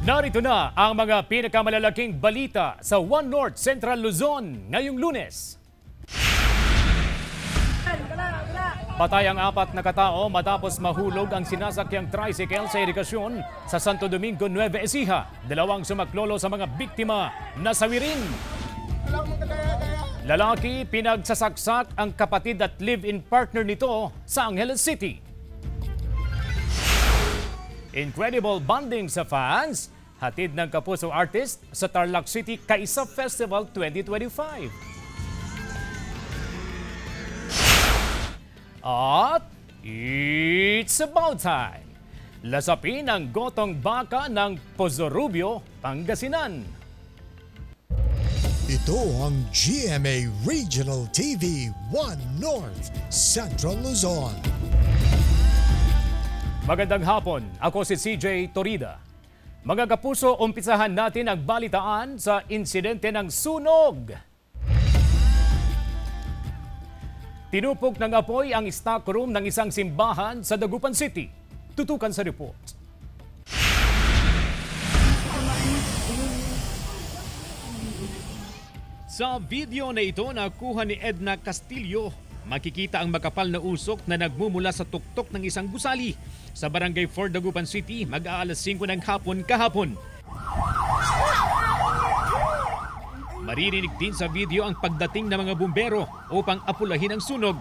Narito na ang mga pinakamalalaking balita sa One North Central Luzon ngayong Lunes. Patay ang 4 na katao matapos mahulog ang sinasakyang tricycle sa irigasyon sa Santo Domingo, Nueva Ecija. 2 sumaklolo sa mga biktima nasawi rin. Lalaki pinagsasaksak ang kapatid at live-in partner nito sa Angeles City. Incredible bonding sa fans, hatid ng kapuso artist sa Tarlac City Kaisa Festival 2025. At it's about time. Lasapin ang gotong baka ng Pozorubio, Pangasinan. Ito ang GMA Regional TV 1 North Central Luzon. Magandang hapon, ako si CJ Torida. Mga kapuso, umpisahan natin ang balitaan sa insidente ng sunog. Tinupok ng apoy ang stock room ng isang simbahan sa Dagupan City. Tutukan sa report. Sa video na ito nakuha ni Edna Castillo, makikita ang makapal na usok na nagmumula sa tuktok ng isang gusali sa Barangay 4 Dagupan City mag-aalas 5 ng hapon kahapon. Maririnig din sa video ang pagdating ng mga bumbero upang apulahin ang sunog.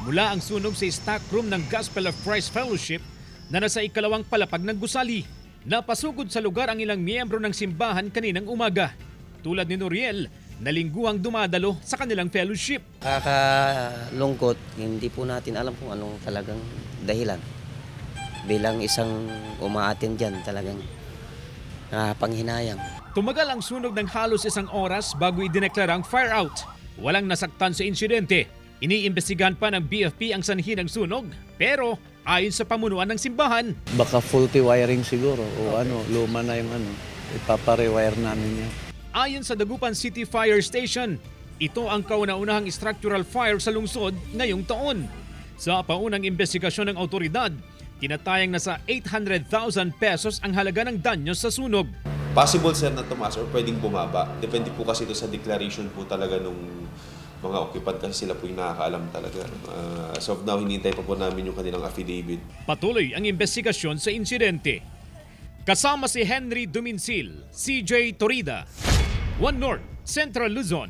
Mula ang sunog sa stock room ng Gospel of Christ Fellowship na nasa ikalawang palapag ng gusali. Napasugod sa lugar ang ilang miyembro ng simbahan kaninang umaga. Tulad ni Noriel, na lingguhang dumadalo sa kanilang fellowship. Kakalungkot, hindi po natin alam kung anong talagang dahilan. Bilang isang umaatin dyan, talagang panghinayang. Tumagal ang sunog ng halos 1 oras bago idineklara ang fire out. Walang nasaktan sa insidente. Iniimbestigahan pa ng BFP ang sanhi ng sunog, pero ayon sa pamunuan ng simbahan, baka faulty wiring siguro o luma na yung ipapa-rewire namin yan. Ayon sa Dagupan City Fire Station, ito ang kauna-unahang structural fire sa lungsod ngayong taon. Sa paunang investigasyon ng autoridad, tinatayang nasa 800,000 pesos ang halaga ng danyos sa sunog. Possible sir na tumaas or pwedeng bumaba. Depende po kasi ito sa declaration po talaga nung mga occupant kasi sila po yung nakakaalam talaga. As of now, hinihintay pa po namin yung kanilang affidavit. Patuloy ang investigasyon sa insidente. Kasama si Henry Duminsil, CJ Torida, One North Central Luzon.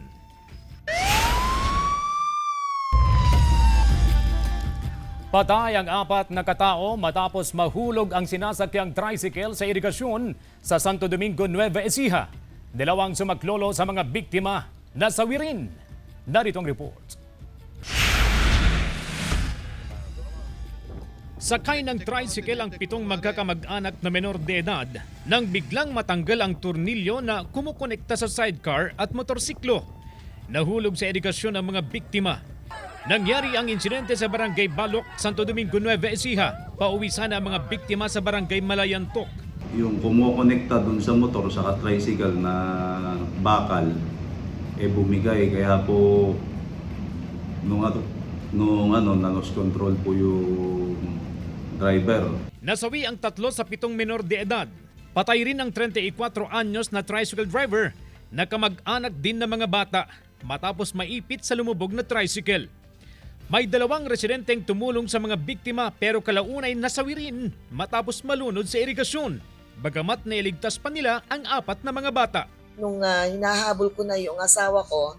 Patay ang 4 na katao matapos mahulog ang sinasakyang tricycle sa irigasyon sa Santo Domingo, Nueva Ecija. 2 sumaklolo sa mga biktima nasawi rin. Narito ang report. Sakay ng tricycle ang 7 magkakamag-anak na menor de edad nang biglang matanggal ang tornilyo na kumukonekta sa sidecar at motorsiklo. Nahulog sa irigasyon ang mga biktima. Nangyari ang insidente sa Barangay Balok, Santo Domingo, Nueva Ecija. Pauwi sana ang mga biktima sa Barangay Malayantok. Yung kumukonekta dun sa motor sa tricycle na bakal, bumigay. Kaya po, nung na-lost control po yung driver. Nasawi ang 3 sa 7 menor de edad. Patay rin ang 34 anyos na tricycle driver na kamag-anak din ng mga bata matapos maipit sa lumubog na tricycle. May 2 residenteng tumulong sa mga biktima pero kalaunay nasawi rin matapos malunod sa irigasyon. Bagamat nailigtas pa nila ang 4 na mga bata. Nung hinahabol ko na yung asawa ko,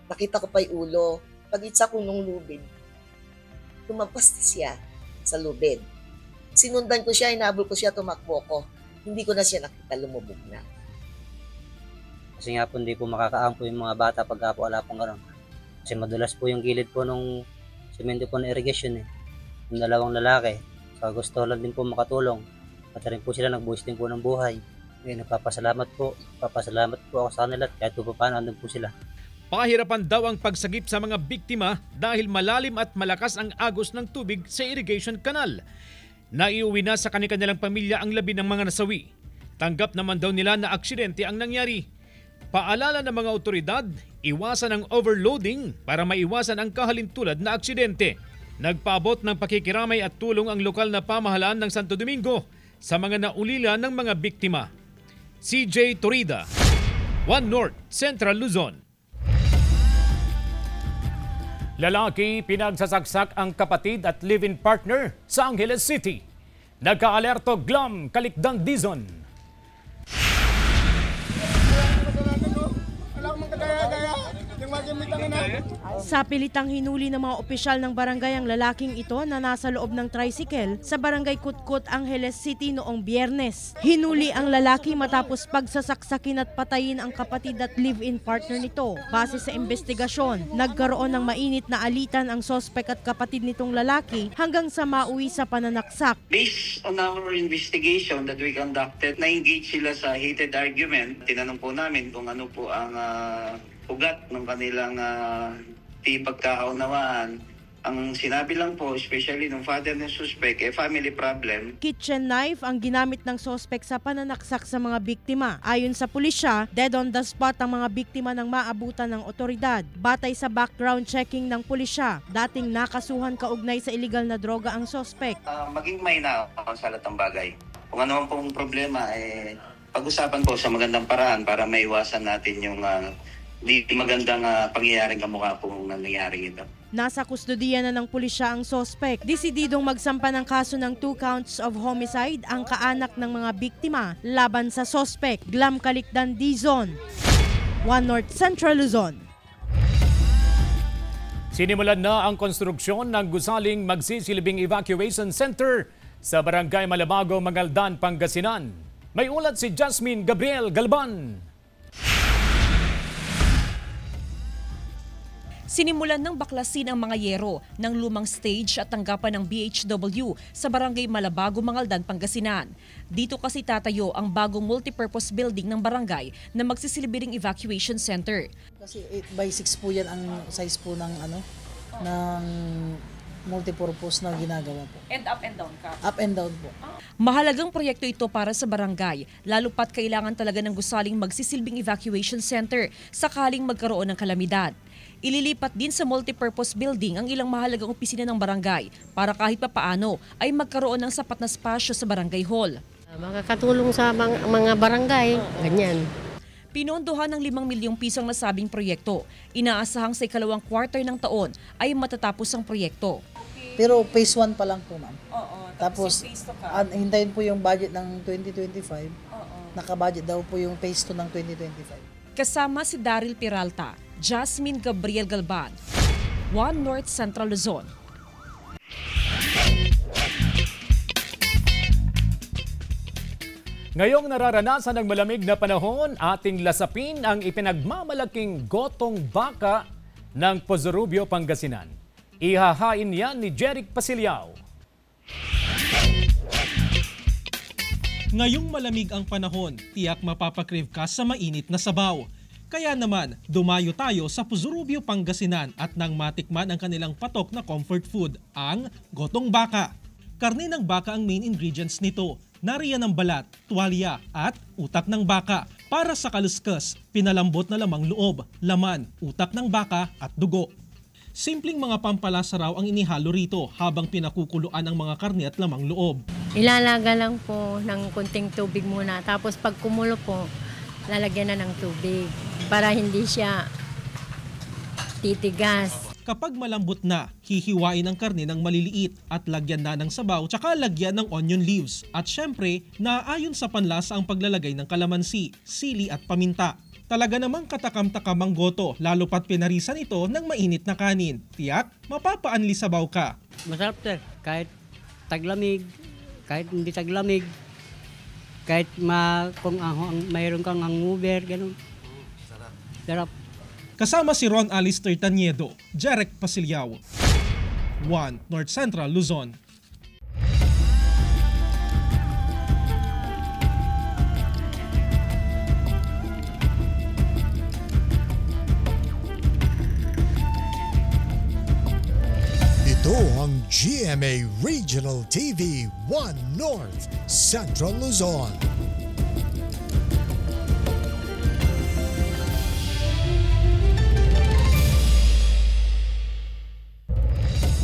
nakita ko pa yung ulo. Pag-itsa ko nung lubid, tumampas siya sa lubid. Sinundan ko siya, hinahabol ko siya, tumakbo ko. Hindi ko na siya nakita, lumubog na. Kasi nga po hindi po makakaampo yung mga bata pagka po wala pong gano'n. Kasi madulas po yung gilid po nung semento po na irrigation Yung 2 lalaki, sa gusto lang din po makatulong. Pati rin po sila nagbuhis din po ng buhay. Nagpapasalamat po ako sa kanila at kahit po paano andun po sila. Pahirapan daw ang pagsagip sa mga biktima dahil malalim at malakas ang agos ng tubig sa irrigation canal. Naiuwi na sa kanilang pamilya ang labi ng mga nasawi. Tanggap naman daw nila na aksidente ang nangyari. Paalala ng mga otoridad, iwasan ang overloading para maiwasan ang kahalintulad na aksidente. Nagpaabot ng pakikiramay at tulong ang lokal na pamahalaan ng Santo Domingo sa mga naulila ng mga biktima. CJ Torida, 1 North, Central Luzon. Lalaki pinagsasaksak ang kapatid at live-in partner sa Angeles City. Nagka-alerto Glam Kalikdan Dizon. Sa pilitang hinuli ng mga opisyal ng barangay ang lalaking ito na nasa loob ng tricycle sa barangay Kutkut, Angeles City noong Biyernes. Hinuli ang lalaki matapos pagsasaksakin at patayin ang kapatid at live-in partner nito. Base sa investigasyon, nagkaroon ng mainit na alitan ang sospek at kapatid nitong lalaki hanggang sa mauwi sa pananaksak. Based on our investigation that we conducted, na-engage sila sa heated argument. Tinanong po namin kung ano po ang ugat ng kanilang di pagkakaunawaan. Ang sinabi lang po, especially ng father ng suspect, family problem. Kitchen knife ang ginamit ng sospek sa pananaksak sa mga biktima. Ayon sa pulisya, dead on the spot ang mga biktima ng maabutan ng otoridad. Batay sa background checking ng pulisya, dating nakasuhan kaugnay sa illegal na droga ang sospek. Maging may na sa lahat ng bagay. Kung ano man pong problema, pag-usapan po sa magandang paraan para maiwasan natin yung di magandang pangyayaring kamukha po nangyayari ito. Nasa kustodiya na ng pulisya ang sospek. Desididong magsampa ng kaso ng 2 counts of homicide ang kaanak ng mga biktima laban sa sospek. Glam Kalikdan Dizon, 1 North Central Luzon. Sinimulan na ang konstruksyon ng gusaling magsisilbing evacuation center sa Barangay Malabago, Mangaldan, Pangasinan. May ulat si Jasmine Gabriel Galban. Sinimulan ng baklasin ang mga yero ng lumang stage at tanggapan ng BHW sa Barangay Malabago, Mangaldan, Pangasinan. Dito kasi tatayo ang bagong multipurpose building ng barangay na magsisilbing evacuation center. Kasi 8x6 po yan ang size po ng ng multipurpose na ginagawa po. And up and down ka? Up and down po. Mahalagang proyekto ito para sa barangay, lalo pat kailangan talaga ng gusaling magsisilbing evacuation center sakaling magkaroon ng kalamidad. Ililipat din sa multipurpose building ang ilang mahalagang opisina ng barangay para kahit papaano ay magkaroon ng sapat na spasyo sa barangay hall. Makakatulong sa mga barangay, ganyan. Pinondohan ng 5 milyong piso ang nasabing proyekto. Inaasahang sa ikalawang quarter ng taon ay matatapos ang proyekto. Pero phase 1 pa lang po, ma'am. Tapos hintayin po yung budget ng 2025. Naka-budget daw po yung phase 2 ng 2025. Kasama si Daryl Peralta, Jasmine Gabriel Galban, 1 North Central Luzon. Ngayong nararanasan ng malamig na panahon, ating lasapin ang ipinagmamalaking gotong baka ng Pozorubio, Pangasinan. Ihahain yan ni Jeric Pasiliao. Ngayong malamig ang panahon, tiyak mapapakrave ka sa mainit na sabaw. Kaya naman, dumayo tayo sa Pozorubio, Pangasinan at nang matikman ang kanilang patok na comfort food, ang gotong baka. Karne ng baka ang main ingredients nito. Nariyan ang balat, tuwalya at utak ng baka. Para sa kaluskas, pinalambot na lamang loob, laman, utak ng baka at dugo. Simpleng mga pampalasa raw ang inihalo rito habang pinakukuluan ang mga karne at lamang loob. Ilalaga lang po ng kunting tubig muna. Tapos pag kumulo po, lalagyan na ng tubig para hindi siya titigas. Kapag malambot na, hihiwain ang karne ng maliliit at lagyan na ng sabaw tsaka lagyan ng onion leaves. At syempre, naaayon sa panlasa ang paglalagay ng kalamansi, sili at paminta. Talaga namang katakam-takam ang goto, lalo pat pinarisan ito ng mainit na kanin. Tiyak, mapapaanli sabaw ka. Masarap sir, kahit taglamig, kahit hindi taglamig, kahit kung mayroon kang hangover, ganun. Sarap. Kasama si Ron Alistair Taniedo, Jeric Pasiliao, 1 North Central Luzon. Ito ang GMA Regional TV 1 North Central Luzon.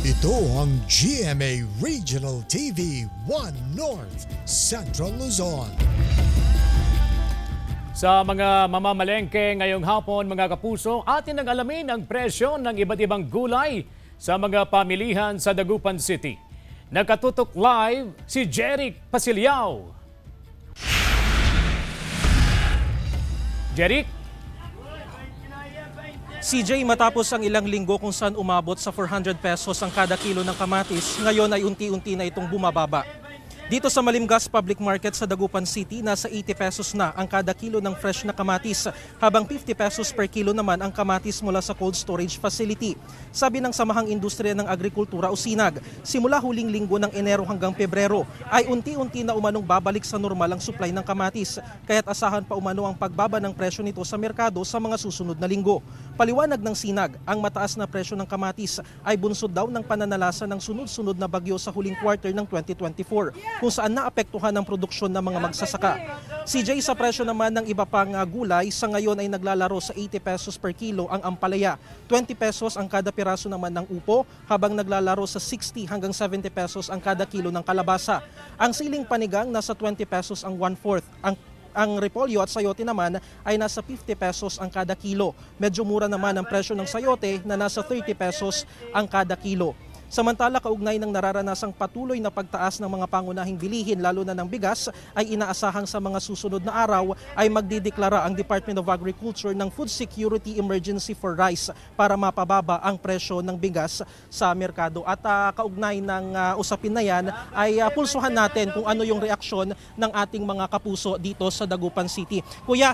Ito ang GMA Regional TV 1 North Central Luzon. Sa mga mamamalengke ngayong hapon, mga kapuso, atin ang alamin ang presyo ng iba't ibang gulay sa mga pamilihan sa Dagupan City. Nakatutok live si Jeric Pasiliao. Jeric? CJ, matapos ang ilang linggo kung saan umabot sa 400 pesos ang kada kilo ng kamatis, ngayon ay unti-unti na itong bumababa. Dito sa Malimgas Public Market sa Dagupan City, nasa 80 pesos na ang kada kilo ng fresh na kamatis, habang 50 pesos per kilo naman ang kamatis mula sa cold storage facility. Sabi ng Samahang Industriya ng Agrikultura o SINAG, simula huling linggo ng Enero hanggang Pebrero ay unti-unti na umanong babalik sa normal ang supply ng kamatis, kaya't asahan pa umano ang pagbaba ng presyo nito sa merkado sa mga susunod na linggo. Paliwanag ng SINAG, ang mataas na presyo ng kamatis ay bunsod daw ng pananalasa ng sunod-sunod na bagyo sa huling quarter ng 2024. Kung saan naapektuhan ang produksyon ng mga magsasaka. CJ, sa presyo naman ng iba pang gulay, sa ngayon ay naglalaro sa 80 pesos per kilo ang ampalaya, 20 pesos ang kada piraso naman ng upo, habang naglalaro sa 60 hanggang 70 pesos ang kada kilo ng kalabasa. Ang siling panigang nasa 20 pesos ang 1/4. Ang repolyo at sayote naman ay nasa 50 pesos ang kada kilo. Medyo mura naman ang presyo ng sayote na nasa 30 pesos ang kada kilo. Samantala, kaugnay ng nararanasang patuloy na pagtaas ng mga pangunahing bilihin lalo na ng bigas, ay inaasahang sa mga susunod na araw ay magdideklara ang Department of Agriculture ng Food Security Emergency for Rice para mapababa ang presyo ng bigas sa merkado. At kaugnay ng usapin na yan ay pulsuhan natin kung ano yung reaksyon ng ating mga kapuso dito sa Dagupan City. Kuya,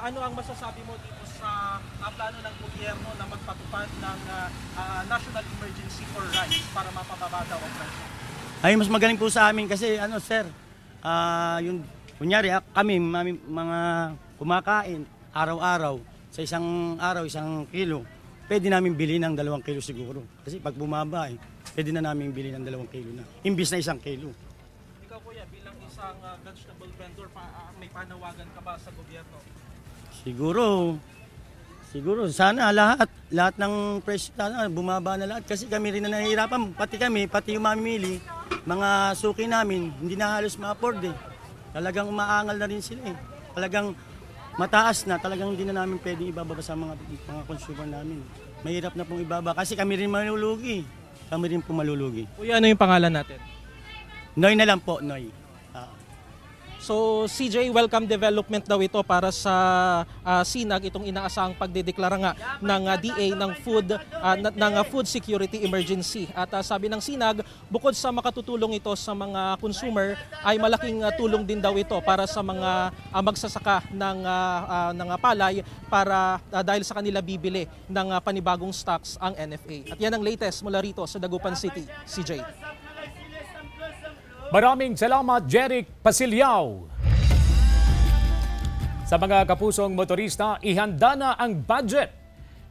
ano ang masasabi mo dito sa plano ng gobyerno na magpatupad ng National Emergency for Rice para mapababa daw ang presyo? Ay, mas magaling po sa amin kasi sir, yung kunyari kami mga kumakain araw-araw, sa isang araw, 1 kilo, pwede namin bilhin ng 2 kilo siguro. Kasi pag bumaba pwede na namin bilhin ng 2 kilo na, imbis na 1 kilo. Ikaw kuya, bilang isang vegetable vendor, may panawagan ka ba sa gobyerno? Siguro sana lahat ng presyo sana bumaba na lahat, kasi kami rin na nahihirapan, pati yung mamimili, mga suki namin hindi na halos ma-afford Talagang umaangal na rin sila Talagang mataas na, talagang hindi na namin pwedeng ibababa sa mga consumer namin. Mahirap na pong ibaba kasi kami rin malulugi. Kuya, ano yung pangalan natin? Noy na lang po, Noy. So CJ, welcome development daw ito para sa SINAG, itong inaasahang pagdedeklara nga ng DA ng food security emergency. At sabi ng SINAG, bukod sa makatutulong ito sa mga consumer, ay malaking tulong din daw ito para sa mga magsasaka ng palay para dahil sa kanila bibili ng panibagong stocks ang NFA. At yan ang latest mula rito sa Dagupan City, CJ. Maraming salamat, Jeric Pasiliao. Sa mga kapusong motorista, ihanda na ang budget.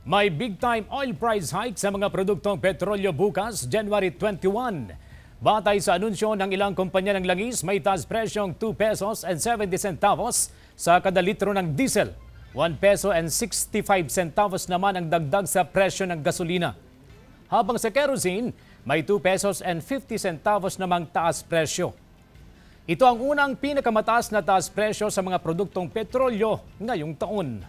May big-time oil price hike sa mga produktong petrolyo bukas, January 21. Batay sa anunsyo ng ilang kumpanya ng langis, may taas presyong 2 pesos and 70 centavos sa kada litro ng diesel. 1 peso and 65 centavos naman ang dagdag sa presyo ng gasolina. Habang sa kerosene, may 2 pesos and 50 centavos namang taas presyo. Ito ang unang pinakamataas na taas presyo sa mga produktong petrolyo ngayong taon.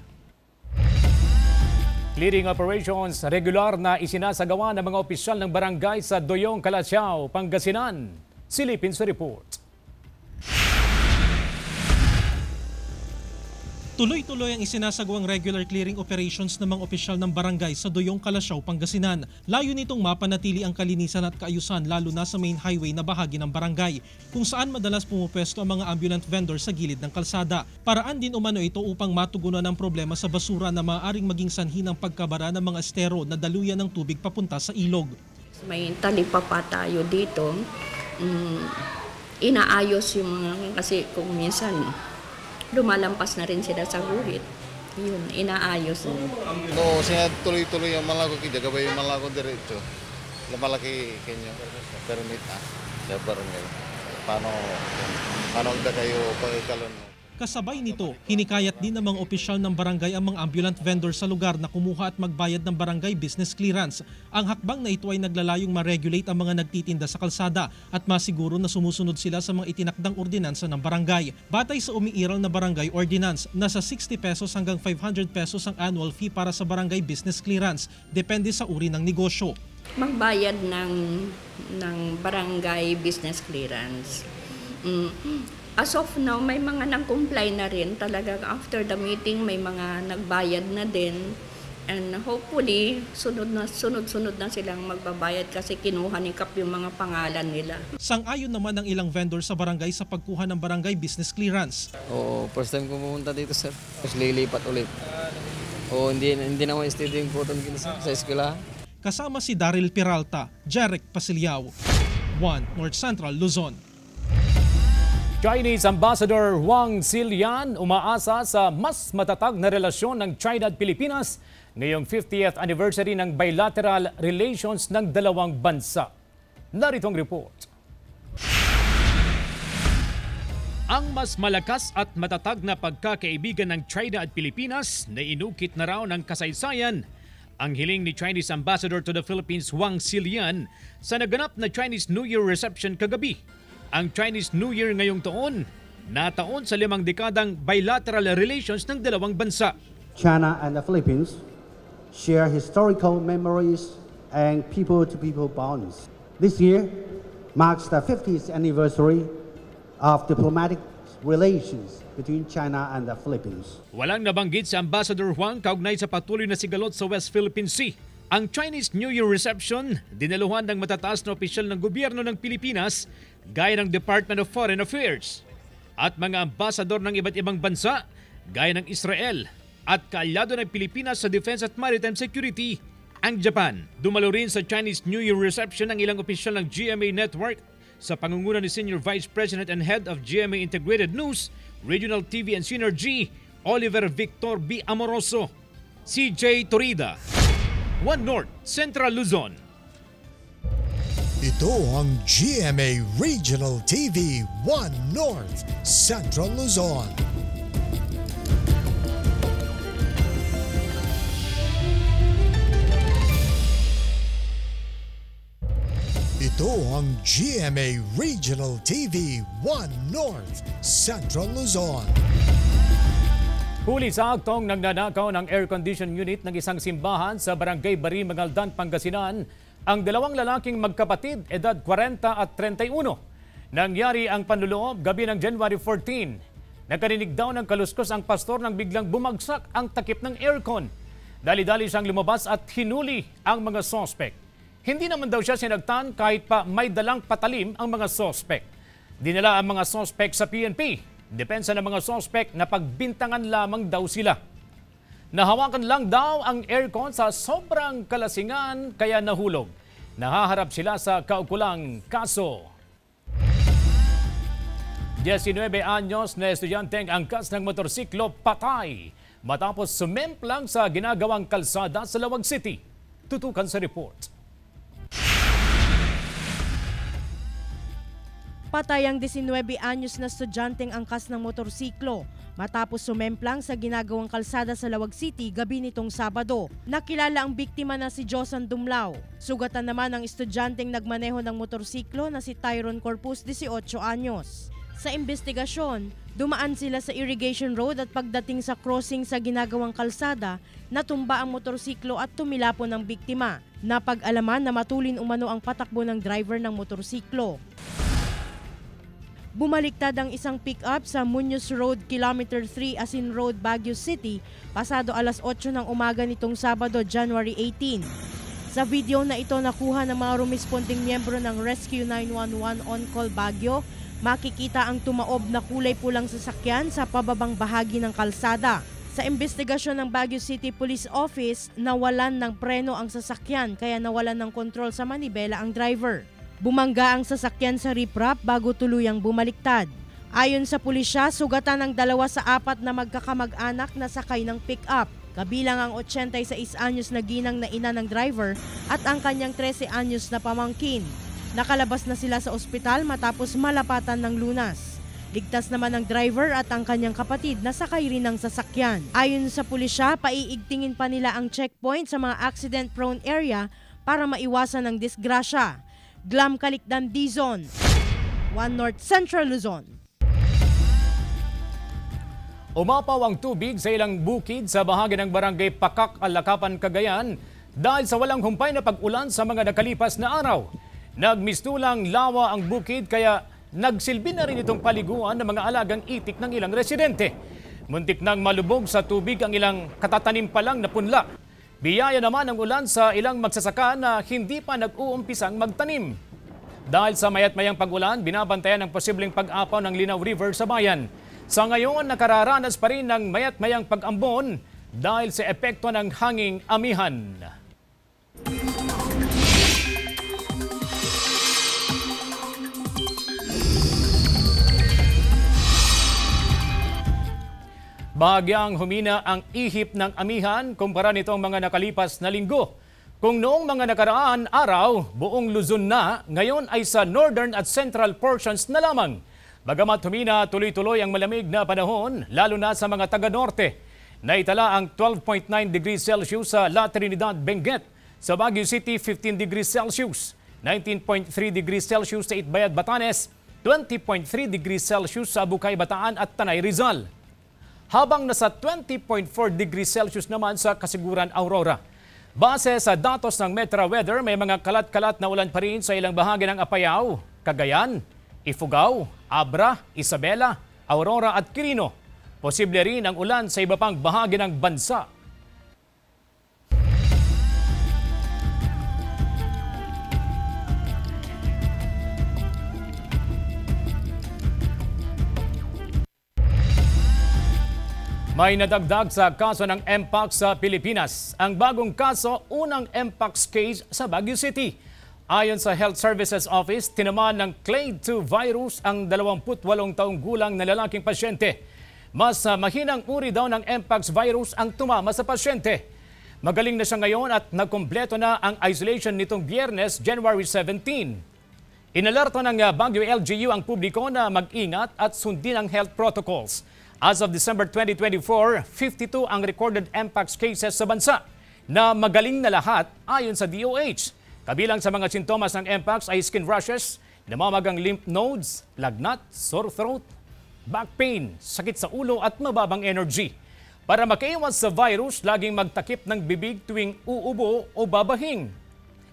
Clearing operations regular na isinasagawa ng mga opisyal ng barangay sa Doyong, Calasiao, Pangasinan. Silipin sa report. Tuloy-tuloy ang isinasagawang regular clearing operations ng mga opisyal ng barangay sa Doyong, Calasiao, Pangasinan. Layo nitong mapanatili ang kalinisan at kaayusan lalo na sa main highway na bahagi ng barangay, kung saan madalas pumupwesto ang mga ambulant vendor sa gilid ng kalsada. Paraan din umano ito upang matugunan ang problema sa basura na maaaring maging sanhi ng pagkabara ng mga estero na daluyan ng tubig papunta sa ilog. May talipapa pa tayo dito. Inaayos yung mga, kasi kung minsan lumalampas na rin sila sa guhit. Yun, inaayos. No, siya tuloy-tuloy yung malako kita, gabay yung malako diretso. Malaki kanyo, permit sa barangay. Paano da kayo pagkalon mo? Kasabay nito, hinikayat din ng mga opisyal ng barangay ang mga ambulant vendor sa lugar na kumuha at magbayad ng barangay business clearance. Ang hakbang na ito ay naglalayong ma-regulate ang mga nagtitinda sa kalsada at masiguro na sumusunod sila sa mga itinakdang ordinansa ng barangay. Batay sa umiiral na barangay ordinance, nasa 60 pesos hanggang 500 pesos ang annual fee para sa barangay business clearance, depende sa uri ng negosyo. Magbayad ng barangay business clearance. As of now, may mga nag-comply na rin. Talagang after the meeting, may mga nagbayad na din. And hopefully, sunod-sunod na silang magbabayad kasi kinuha ni Kap yung mga pangalan nila. Sang-ayon naman ang ilang vendor sa barangay sa pagkuha ng barangay business clearance. Oo, first time ko pumunta dito, sir. Tapos lilipat ulit. Oo, hindi naman steady yung photon sa eskwela. Kasama si Daryl Peralta, Jeric Pasiliao, 1 North Central, Luzon. Chinese Ambassador Wang Zilian umaasa sa mas matatag na relasyon ng China at Pilipinas ngayong 50th anniversary ng bilateral relations ng dalawang bansa. Narito ang report. Ang mas malakas at matatag na pagkakaibigan ng China at Pilipinas na inukit na raw ng kasaysayan ang hiling ni Chinese Ambassador to the Philippines Wang Zilian sa naganap na Chinese New Year reception kagabi. Ang Chinese New Year ngayong taon, nataon sa 5 dekadang bilateral relations ng dalawang bansa. China and the Philippines share historical memories and people-to-people bonds. This year marks the 50th anniversary of diplomatic relations between China and the Philippines. Walang nabanggit si Ambassador Huang kaugnay sa patuloy na sigalot sa West Philippine Sea. Ang Chinese New Year reception, dinaluhan ng matataas na opisyal ng gobyerno ng Pilipinas gaya ng Department of Foreign Affairs at mga ambasador ng iba't ibang bansa gaya ng Israel at kaalyado ng Pilipinas sa Defense at Maritime Security, ang Japan. Dumalo rin sa Chinese New Year reception ang ilang opisyal ng GMA Network sa pangunguna ni Senior Vice President and Head of GMA Integrated News, Regional TV and Synergy, Oliver Victor B. Amoroso. CJ Torida, 1 North Central Luzon. Ito ang GMA Regional TV 1 North Central Luzon. Ito ang GMA Regional TV 1 North Central Luzon. Huli sa aktong nagnanakaw ng air condition unit ng isang simbahan sa Barangay Bari, Mangaldan, Pangasinan, ang dalawang lalaking magkapatid, edad 40 at 31. Nangyari ang panluloob gabi ng January 14. Nakarinig daw ng kaluskos ang pastor nang biglang bumagsak ang takip ng aircon. Dali-dali siyang lumabas at hinuli ang mga sospek. Hindi naman daw siya sinagtan kahit pa may dalang patalim ang mga sospek. Dinala ang mga sospek sa PNP. Depensa ng mga sospek na pagbintangan lamang daw sila. Nahawakan lang daw ang aircon sa sobrang kalasingan kaya nahulog. Nahaharap sila sa kaukulang kaso. 19 anyos na estudyanteng angkas ng motorsiklo patay matapos sumemplang sa ginagawang kalsada sa Lawag City. Tutukan sa report. Patay ang 19 anyos na estudyanteng angkas ng motorsiklo matapos sumemplang sa ginagawang kalsada sa Lawag City gabi nitong Sabado. Nakilala ang biktima na si Josan Dumlao. Sugatan naman ang estudyanteng nagmaneho ng motorsiklo na si Tyron Corpus, 18 anyos. Sa investigasyon, dumaan sila sa Irrigation Road at pagdating sa crossing sa ginagawang kalsada, natumba ang motorsiklo at tumilapon ang biktima. Napag-alaman na matulin umano ang patakbo ng driver ng motorsiklo. Bumaliktad ang isang pick-up sa Muñoz Road, Kilometer 3, Asin Road, Baguio City, pasado alas 8 ng umaga nitong Sabado, January 18. Sa video na ito nakuha ng mga rumisponding miyembro ng Rescue 911 On-Call Baguio, makikita ang tumaob na kulay pulang sasakyan sa pababang bahagi ng kalsada. Sa investigasyon ng Baguio City Police Office, nawalan ng preno ang sasakyan kaya nawalan ng kontrol sa manibela ang driver. Bumangga ang sasakyan sa riprap bago tuluyang bumaliktad. Ayon sa pulisya, sugatan ng 2 sa 4 na magkakamag-anak na sakay ng pick-up. Kabilang ang 86 anyos na ginang na ina ng driver at ang kanyang 13 anyos na pamangkin. Nakalabas na sila sa ospital matapos malapatan ng lunas. Ligtas naman ang driver at ang kanyang kapatid na sakay rin ng sasakyan. Ayon sa pulisya, paiigtingin pa nila ang checkpoint sa mga accident-prone area para maiwasan ang disgrasya. Glam Calicdan, Dizon, One North Central Luzon. Umapaw ang tubig sa ilang bukid sa bahagi ng barangay Pakak, Alakapan, Cagayan dahil sa walang humpay na pag-ulan sa mga nakalipas na araw. Nagmistulang lawa ang bukid kaya nagsilbi na rin itong paliguan ng mga alagang itik ng ilang residente. Muntik nang malubog sa tubig ang ilang katatanim pa lang na punla. Biyaya naman ang ulan sa ilang magsasaka na hindi pa nag-uumpisang magtanim. Dahil sa mayat-mayang pag-ulan, binabantayan ang posibleng pag-apaw ng Linaw River sa bayan. Sa ngayon, nakararanas pa rin ng mayat-mayang pag-ambon dahil sa epekto ng hanging amihan. Bahagyang humina ang ihip ng amihan kumpara nitong mga nakalipas na linggo. Kung noong mga nakaraan araw, buong Luzon na, ngayon ay sa northern at central portions na lamang. Bagamat humina, tuloy-tuloy ang malamig na panahon, lalo na sa mga taga-norte. Naitala ang 12.9 degrees Celsius sa La Trinidad, Benguet. Sa Baguio City, 15 degrees Celsius. 19.3 degrees Celsius sa Itbayat, Batanes. 20.3 degrees Celsius sa Bukay, Bataan at Tanay, Rizal. Habang nasa 20.4 degrees Celsius naman sa Kasiguran, Aurora. Base sa datos ng Metra Weather, may mga kalat-kalat na ulan pa rin sa ilang bahagi ng Apayao, Cagayan, Ifugao, Abra, Isabela, Aurora at Quirino. Posible rin ang ulan sa iba pang bahagi ng bansa. May nadagdag sa kaso ng Mpox sa Pilipinas. Ang bagong kaso, unang Mpox case sa Baguio City. Ayon sa Health Services Office, tinamaan ng Clade 2 virus ang 28 taong gulang na lalaking pasyente. Mas mahinang uri daw ng Mpox virus ang tumama sa pasyente. Magaling na siya ngayon at nagkumpleto na ang isolation nitong Biyernes, January 17. Inalerto ng Baguio LGU ang publiko na mag-ingat at sundin ang health protocols. As of December 2024, 52 ang recorded Mpox cases sa bansa na magaling na lahat ayon sa DOH. Kabilang sa mga sintomas ng Mpox ay skin rashes, namamagang lymph nodes, lagnat, sore throat, back pain, sakit sa ulo at mababang energy. Para makaiwas sa virus, laging magtakip ng bibig tuwing uubo o babahing.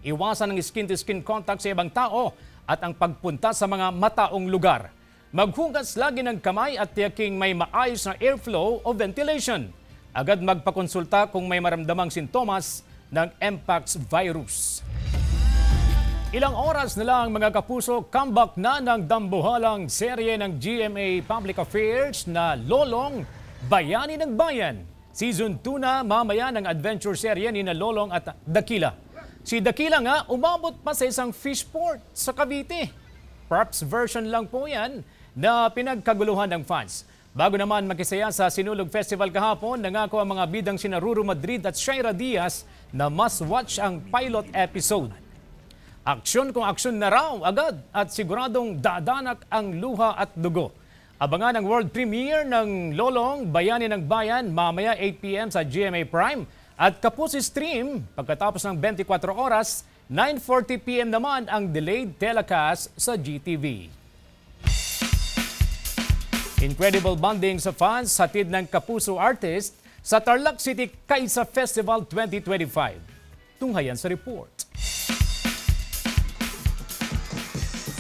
Iwasan ang skin-to-skin contact sa ibang tao at ang pagpunta sa mga mataong lugar. Maghugas lagi ng kamay at tiyaking may maayos na airflow o ventilation. Agad magpakonsulta kung may maramdamang sintomas ng Mpox virus. Ilang oras na lang mga kapuso, comeback na ng dambuhalang serye ng GMA Public Affairs na Lolong, Bayani ng Bayan. Season 2 na mamaya ng adventure serye ni na Lolong at Dakila. Si Dakila nga umabot pa sa isang fish port sa Cavite. Props version lang po yan na pinagkaguluhan ng fans. Bago naman makisaya sa Sinulog Festival kahapon, nangako ang mga bidang sina Ruru Madrid at Shaira Diaz na must-watch ang pilot episode. Aksyon kung aksyon na raw agad at siguradong dadanak ang luha at dugo. Abangan ang world premiere ng Lolong, Bayani ng Bayan mamaya 8 p.m. sa GMA Prime at Kapuso Stream pagkatapos ng 24 oras, 9:40 p.m. naman ang delayed telecast sa GTV. Incredible bonding sa fans, hatid ng Kapuso artist sa Tarlac City Kaisa Festival 2025. Tunghayan sa report.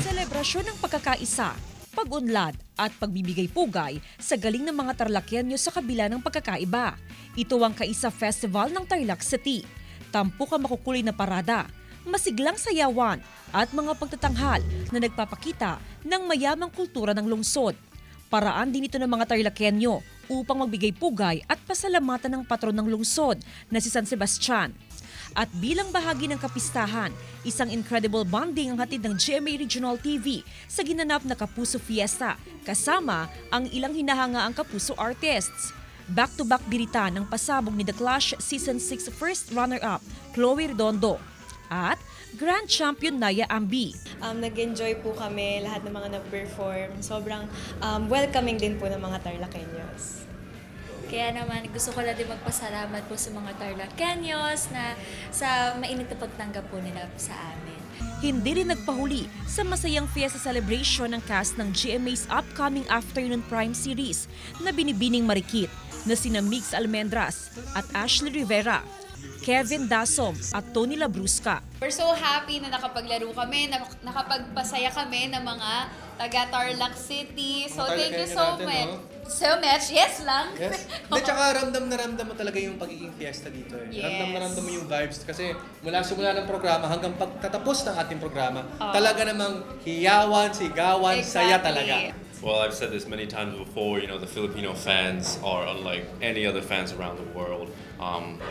Selebrasyon ng pagkakaisa, pag-unlad at pagbibigay pugay sa galing ng mga Tarlacienyo sa kabila ng pagkakaiba. Ito ang Kaisa Festival ng Tarlac City. Tampok ang makukulay na parada, masiglang sayawan at mga pagtatanghal na nagpapakita ng mayamang kultura ng lungsod. Paraan din ito ng mga Tarlacienyo upang magbigay pugay at pasalamatan ng patron ng lungsod na si San Sebastian. At bilang bahagi ng kapistahan, isang incredible bonding ang hatid ng GMA Regional TV sa ginanap na Kapuso Fiesta kasama ang ilang hinahangaang Kapuso artists. Back-to-back birita ng pasabog ni The Clash Season 6 first runner-up, Chloe Redondo. at Grand Champion Naya Ambi. Nag-enjoy po kami, lahat ng mga nag-perform. Sobrang welcoming din po ng mga Tarlakeños. Kaya naman gusto ko lang din magpasalamat po sa mga Tarlakeños na sa mainit na pagtanggap po nila sa amin. Hindi rin nagpahuli sa masayang fiesta celebration ng cast ng GMA's upcoming Afternoon Prime Series na Binibining Marikit na sina Mix Almendras at Ashley Rivera, Kevin Dasom at Tony Labrusca. We're so happy na nakapaglaro kami, na nakapagpasaya kami ng mga taga Tarlac City. So thank you so much. No? So much, yes lang. Yes. At saka ramdam na ramdam mo talaga yung pagiging fiesta dito. Yes. Ramdam na ramdam mo yung vibes kasi mula simula ng programa hanggang pagtatapos ng ating programa, talaga namang hiyawan, sigawan, saya talaga. Well, I've said this many times before, the Filipino fans are unlike any other fans around the world.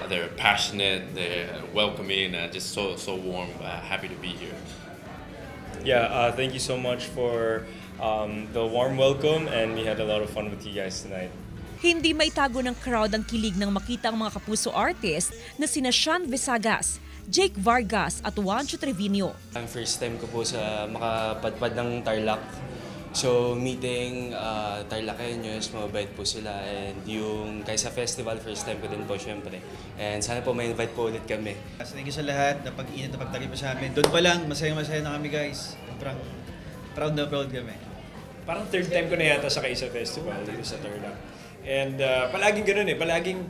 They're passionate, they're welcoming, and just so warm. Happy to be here. Yeah, thank you so much for the warm welcome, and we had a lot of fun with you guys tonight. Hindi maitago ng crowd ang kilig ng makita ang mga kapuso artist na sina Sean Visagas, Jake Vargas at Juancho Trevino. Ang first time ko po sa makapadpad ng Tarlac. So meeting Tarlakeños, mabait po sila, and yung kaysa festival, first time ko din po syempre. And sana po may invite po ulit kami. Thank you sa lahat na pag-init na pagtagip sa amin. Doon pa lang, masaya-masaya na kami guys. Sobrang proud na proud kami. Parang third time ko na yata sa Kaisa Festival dito sa Tarlac. And palaging ganun palaging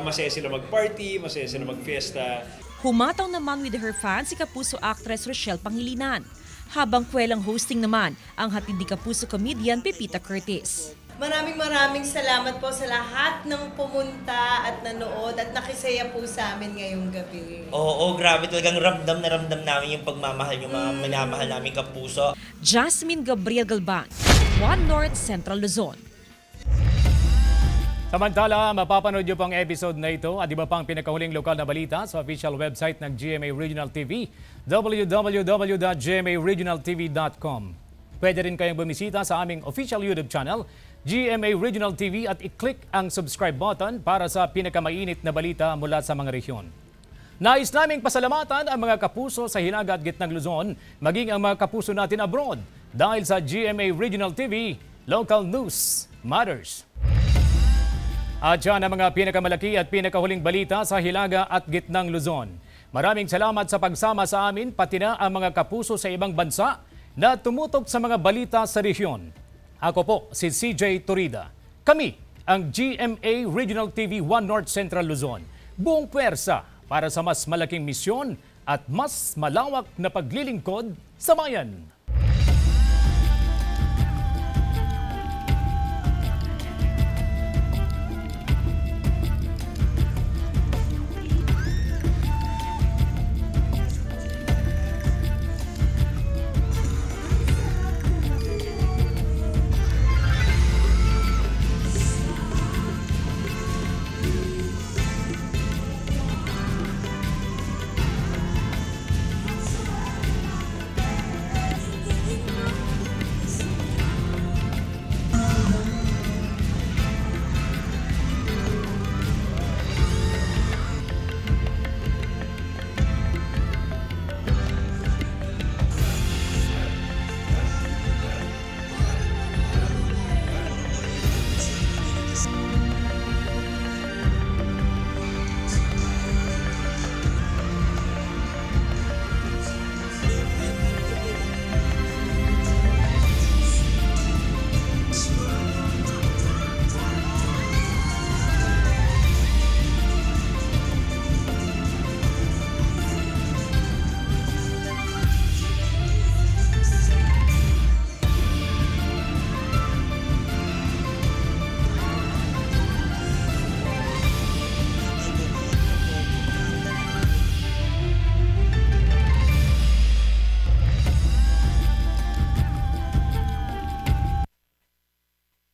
masaya sila mag-party, masaya sila mag-fiesta. Humataw naman with her fans si Kapuso actress Rochelle Pangilinan. Habang kwelang hosting naman ang hatid ni Kapuso comedian Pepita Curtis. Maraming salamat po sa lahat ng pumunta at nanood at nakisaya po sa amin ngayong gabi. Oo, grabe talagang ramdam na ramdam namin yung pagmamahal, yung mga minamahal namin Kapuso. Jasmine Gabriel Galban, One North Central Luzon. Samantala, mapapanood niyo po ang episode na ito at iba pang pinakahuling lokal na balita sa official website ng GMA Regional TV, www.gmaregionaltv.com. Pwede rin kayong bumisita sa aming official YouTube channel, GMA Regional TV, at i-click ang subscribe button para sa pinakamainit na balita mula sa mga rehiyon. Nais naming pasalamatan ang mga kapuso sa Hilaga at Gitnang Luzon, maging ang mga kapuso natin abroad. Dahil sa GMA Regional TV, Local News Matters. At yan ang mga pinakamalaki at pinakahuling balita sa Hilaga at Gitnang Luzon. Maraming salamat sa pagsama sa amin, pati na ang mga kapuso sa ibang bansa na tumutok sa mga balita sa rehiyon. Ako po si CJ Torida. Kami ang GMA Regional TV 1 North Central Luzon. Buong puwersa para sa mas malaking misyon at mas malawak na paglilingkod sa bayan.